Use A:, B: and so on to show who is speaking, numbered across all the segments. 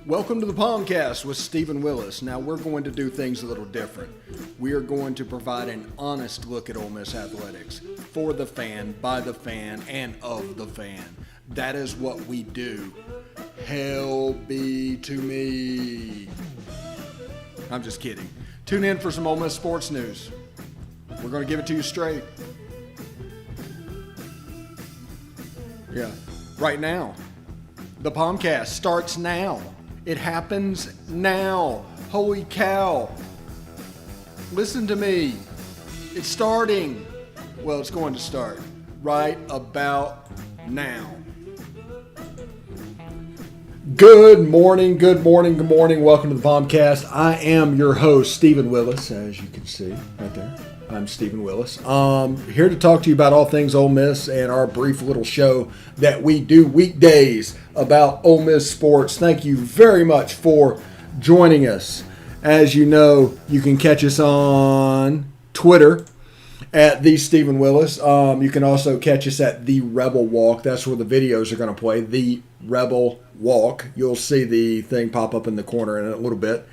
A: Welcome to the POMcast with Stephen Willis. Now we're going to do things a little different. We are going to provide an honest look at Ole Miss athletics for the fan, by the fan, and of the fan. That is what we do. Hell be to me. I'm just kidding. Tune in for some Ole Miss sports news. We're going to give it to you straight. Yeah, right now. The POMcast starts now. It happens now. Holy cow. Listen to me. It's starting. Well, it's going to start right about now. Good morning, good morning, good morning. Welcome to the POMcast. I am your host, Stephen Willis, as you can see right there. I'm Stephen Willis. Here to talk to you about all things Ole Miss and our brief little show that we do weekdays about Ole Miss sports. Thank you very much for joining us. As you know, you can catch us on Twitter at the Stephen Willis. You can also catch us at the Rebel Walk. That's where the videos are going to play. The Rebel Walk. You'll see the thing pop up in the corner in a little bit.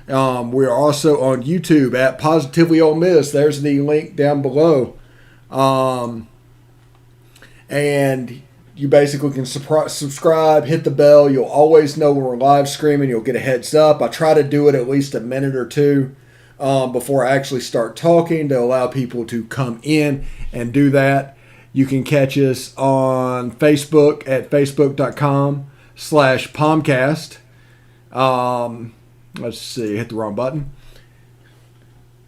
A: We are also on YouTube at positivelyolemiss. There's the link down below. And you basically can subscribe, hit the bell. You'll always know when we're live streaming. You'll get a heads up. I try to do it at least a minute or two before I actually start talking to allow people to come in and do that. You can catch us on Facebook at facebook.com/POMcast. Let's see, hit the wrong button.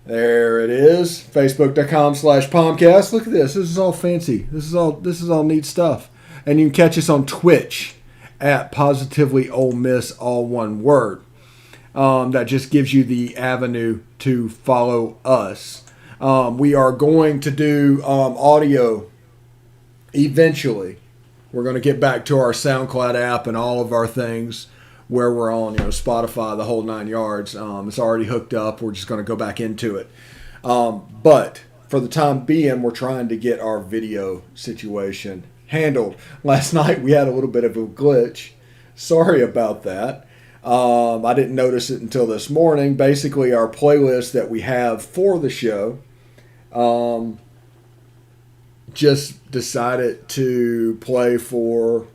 A: There it is, facebook.com/POMcast. Look at this. This is all fancy. This is all neat stuff. And you can catch us on Twitch at positivelyolemiss, all one word. That just gives you the avenue to follow us. We are going to do audio eventually. We're going to get back to our SoundCloud app and all of our things where we're on, Spotify, the whole 9 yards. It's already hooked up. We're just going to go back into it. But for the time being, we're trying to get our video situation handled. Last night, we had a little bit of a glitch. Sorry about that. I didn't notice it until this morning. Basically, our playlist that we have for the show just decided to play for,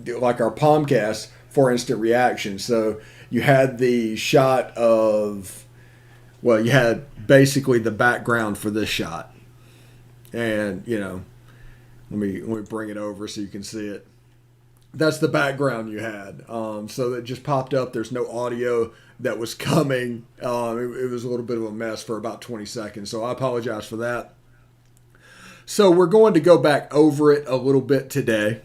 A: like, our POMcast for instant reaction. So you had the shot of, you had basically the background for this shot. And, let me bring it over so you can see it. That's the background you had. So that just popped up. There's no audio that was coming. It was a little bit of a mess for about 20 seconds. So I apologize for that. So we're going to go back over it a little bit today.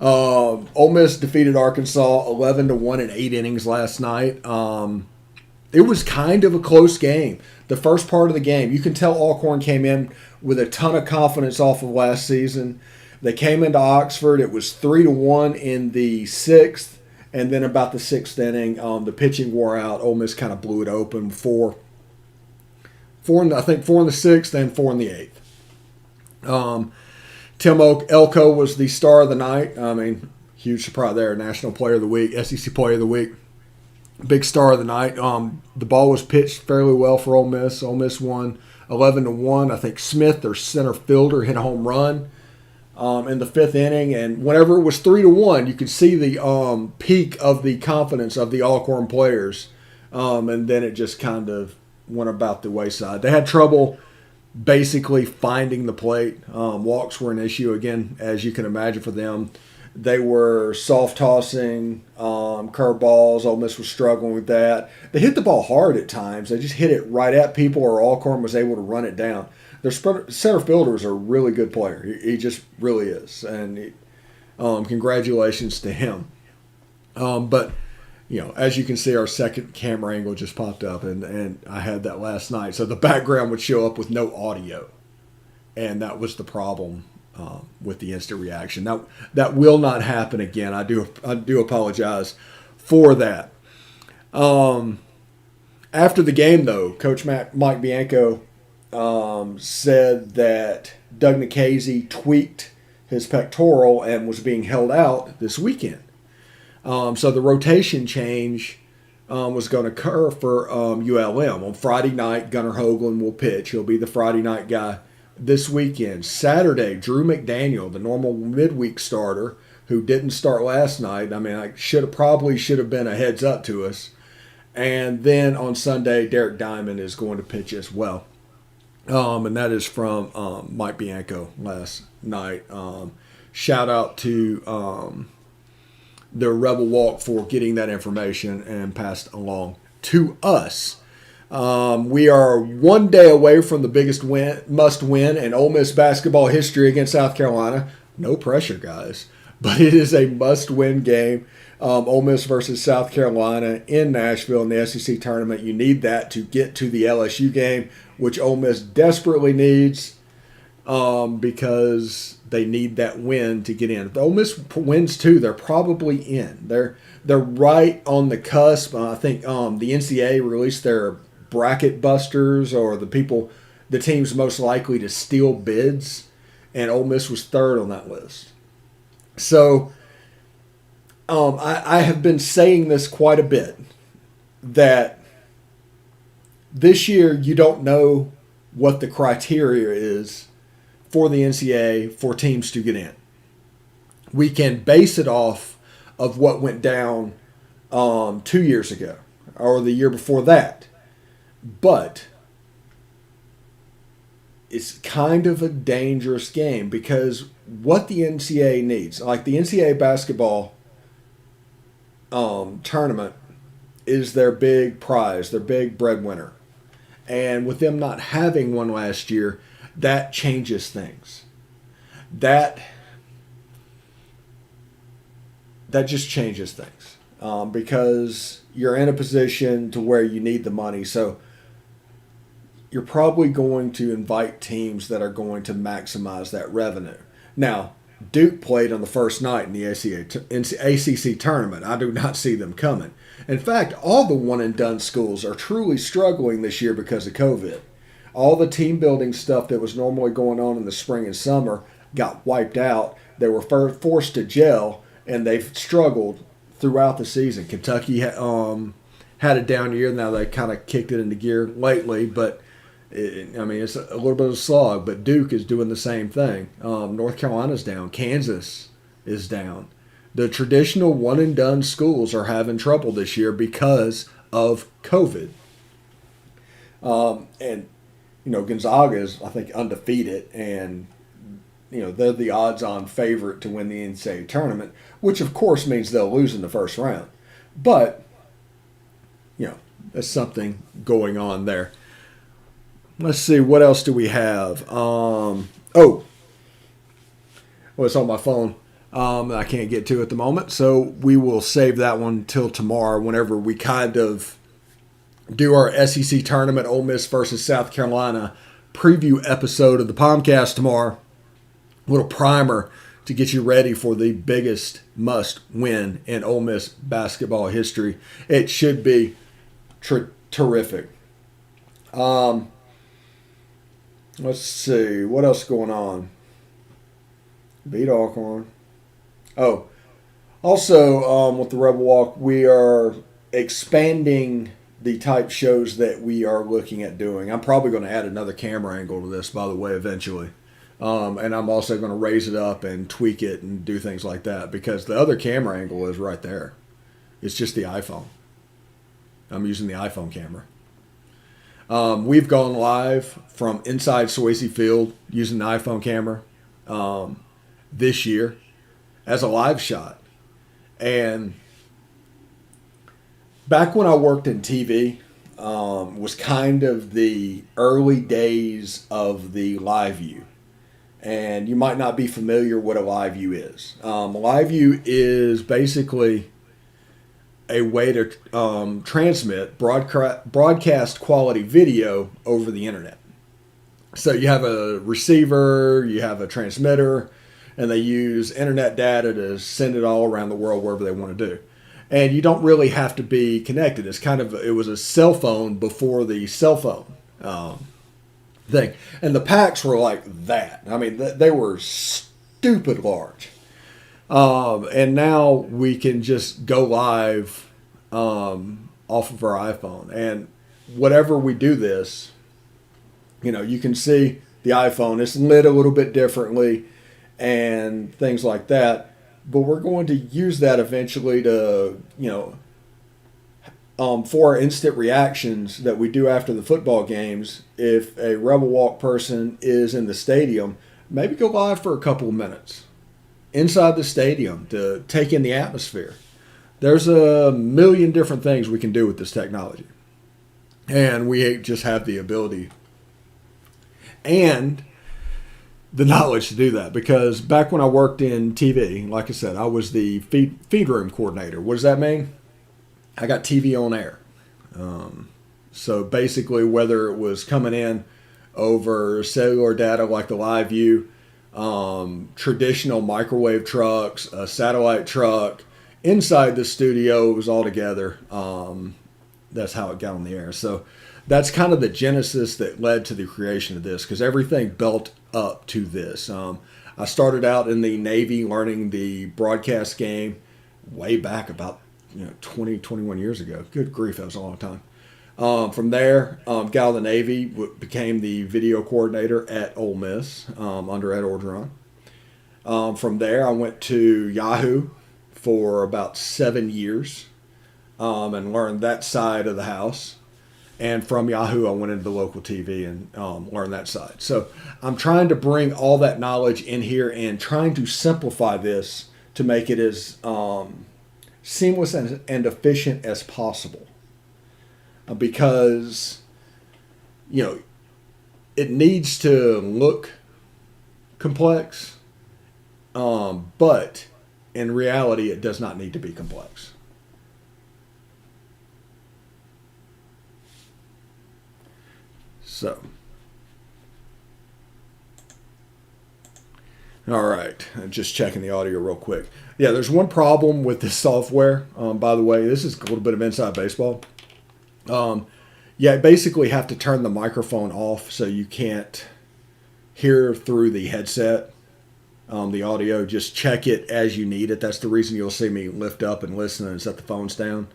A: Ole Miss defeated Arkansas 11-1 in 8 innings last night. It was kind of a close game. The first part of the game, you can tell Alcorn came in with a ton of confidence off of last season. They came into Oxford. It was 3-1 in the 6th, and then about the 6th inning, the pitching wore out. Ole Miss kind of blew it open. Four in the 6th and 4 in the 8th. Tim Elko was the star of the night. I mean, huge surprise there. National Player of the Week, SEC Player of the Week. Big star of the night. The ball was pitched fairly well for Ole Miss. Ole Miss won 11-1. I think Smith, their center fielder, hit a home run in the 5th inning. And whenever it was 3-1, you could see the peak of the confidence of the Alcorn players. And then it just kind of went about the wayside. They had trouble basically finding the plate. Walks were an issue, again, as you can imagine for them. They were soft tossing, curveballs. Ole Miss was struggling with that. They hit the ball hard at times. They just hit it right at people, or Alcorn was able to run it down. Their center fielder is a really good player. He just really is. And congratulations to him. But as you can see, our second camera angle just popped up, and I had that last night. So the background would show up with no audio, and that was the problem with the instant reaction. That will not happen again. I do apologize for that. After the game, though, Coach Mike Bianco said that Doug Nikhazy tweaked his pectoral and was being held out this weekend. So the rotation change was going to occur for ULM. On Friday night, Gunnar Hoglund will pitch. He'll be the Friday night guy this weekend. Saturday, Drew McDaniel, the normal midweek starter, who didn't start last night. I mean, probably should have been a heads up to us. And then on Sunday, Derek Diamond is going to pitch as well. And that is from Mike Bianco last night. Shout out to the Rebel Walk for getting that information and passed along to us. We are one day away from the biggest must-win in Ole Miss basketball history against South Carolina. No pressure, guys. But it is a must-win game. Ole Miss versus South Carolina in Nashville in the SEC tournament. You need that to get to the LSU game, which Ole Miss desperately needs because they need that win to get in. If Ole Miss wins too, they're probably in. They're right on the cusp. I think the NCAA released their bracket busters, or the teams most likely to steal bids, and Ole Miss was third on that list. So I have been saying this quite a bit, that this year you don't know what the criteria is for the NCAA for teams to get in. We can base it off of what went down 2 years ago or the year before that. But it's kind of a dangerous game because what the NCAA needs, like the NCAA basketball tournament, is their big prize, their big breadwinner. And with them not having one last year, that changes things. That just changes things because you're in a position to where you need the money. So you're probably going to invite teams that are going to maximize that revenue. Now, Duke played on the first night in the ACC tournament. I do not see them coming. In fact, all the one-and-done schools are truly struggling this year because of COVID. All the team building stuff that was normally going on in the spring and summer got wiped out. They were forced to gel, and they've struggled throughout the season. Kentucky had a down year. Now they kind of kicked it into gear lately, but it's a little bit of a slog. But Duke is doing the same thing. North Carolina's down. Kansas is down. The traditional one-and-done schools are having trouble this year because of COVID. And Gonzaga is, I think, undefeated, and they're the odds-on favorite to win the NCAA tournament, which of course means they'll lose in the first round. But there's something going on there. Let's see, what else do we have? It's on my phone. I can't get to at the moment, so we will save that one till tomorrow whenever we kind of do our SEC tournament, Ole Miss versus South Carolina preview episode of the POMcast tomorrow. A little primer to get you ready for the biggest must-win in Ole Miss basketball history. It should be terrific. Let's see. What else going on? Beat Alcorn. Also, with the Rebel Walk, we are expanding the type shows that we are looking at doing. I'm probably going to add another camera angle to this, by the way, eventually. And I'm also going to raise it up and tweak it and do things like that because the other camera angle is right there. It's just the iPhone. I'm using the iPhone camera. We've gone live from inside Swayze Field using the iPhone camera this year as a live shot. And back when I worked in TV, was kind of the early days of the live view. And you might not be familiar what a live view is. Live view is basically a way to transmit broadcast quality video over the internet. So you have a receiver, you have a transmitter, and they use internet data to send it all around the world wherever they want to do. And you don't really have to be connected. It was a cell phone before the cell phone thing. And the packs were like that. I mean, they were stupid large. And now we can just go live off of our iPhone. And whatever we do this, you can see the iPhone. It's lit a little bit differently and things like that. But we're going to use that eventually to, for our instant reactions that we do after the football games. If a Rebel Walk person is in the stadium, maybe go live for a couple of minutes inside the stadium to take in the atmosphere. There's a million different things we can do with this technology. And we just have the ability and the knowledge to do that, because back when I worked in TV, like I said, I was the feed room coordinator. What does that mean? I got TV on air. So basically, whether it was coming in over cellular data like the Live View, traditional microwave trucks, a satellite truck, inside the studio, it was all together. That's how it got on the air. So that's kind of the genesis that led to the creation of this, because everything built up to this. I started out in the Navy learning the broadcast game way back about 20, 21 years ago. Good grief, that was a long time. From there, got out of the Navy, became the video coordinator at Ole Miss under Ed Orgeron. From there, I went to Yahoo for about 7 years and learned that side of the house. And from Yahoo, I went into the local TV and learned that side. So I'm trying to bring all that knowledge in here and trying to simplify this to make it as seamless and efficient as possible. Because, it needs to look complex, but in reality, it does not need to be complex. So, all right, just checking the audio real quick. Yeah, there's one problem with this software. By the way, this is a little bit of inside baseball. You basically have to turn the microphone off so you can't hear through the headset. The audio, just check it as you need it. That's the reason you'll see me lift up and listen and set the phones down.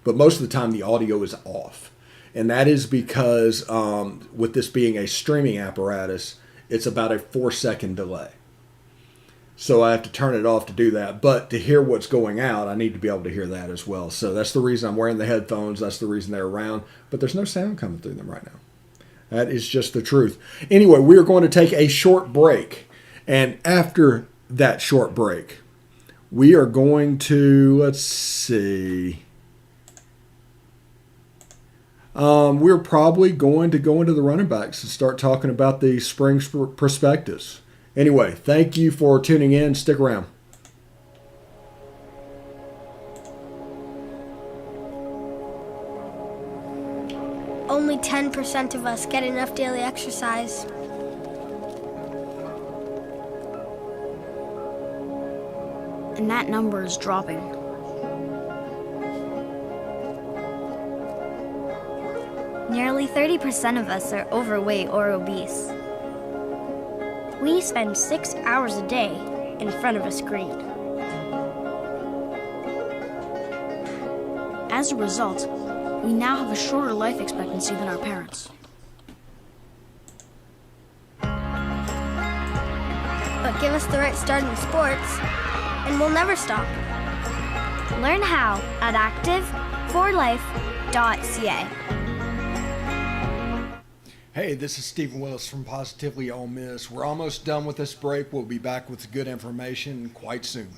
A: But most of the time, the audio is off. And that is because with this being a streaming apparatus, it's about a 4-second delay. So I have to turn it off to do that. But to hear what's going out, I need to be able to hear that as well. So that's the reason I'm wearing the headphones. That's the reason they're around. But there's no sound coming through them right now. That is just the truth. Anyway, we are going to take a short break. And after that short break, we are going to, let's see. We're probably going to go into the running backs and start talking about the spring prospectus. Anyway, thank you for tuning in. Stick around.
B: Only 10% of us get enough daily exercise.
C: And that number is dropping.
D: Nearly 30% of us are overweight or obese.
B: We spend 6 hours a day in front of a screen.
C: As a result, we now have a shorter life expectancy than our parents.
B: But give us the right start in sports, and we'll never stop.
D: Learn how at active4life.ca.
A: Hey, this is Stephen Willis from Positively Ole Miss. We're almost done with this break. We'll be back with good information quite soon.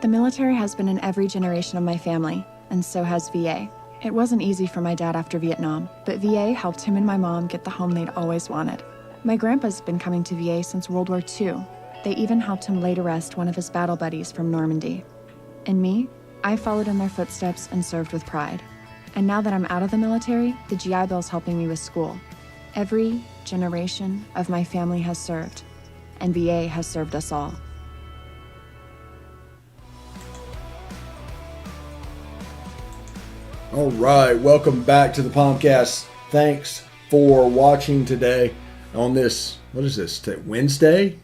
E: The military has been in every generation of my family, and so has VA. It wasn't easy for my dad after Vietnam, but VA helped him and my mom get the home they'd always wanted. My grandpa's been coming to VA since World War II. They even helped him lay to rest one of his battle buddies from Normandy. And me, I followed in their footsteps and served with pride. And now that I'm out of the military, the GI Bill's helping me with school. Every generation of my family has served, and VA has served us all.
A: All right, welcome back to the POMcast. Thanks for watching today on this, what is this, Wednesday?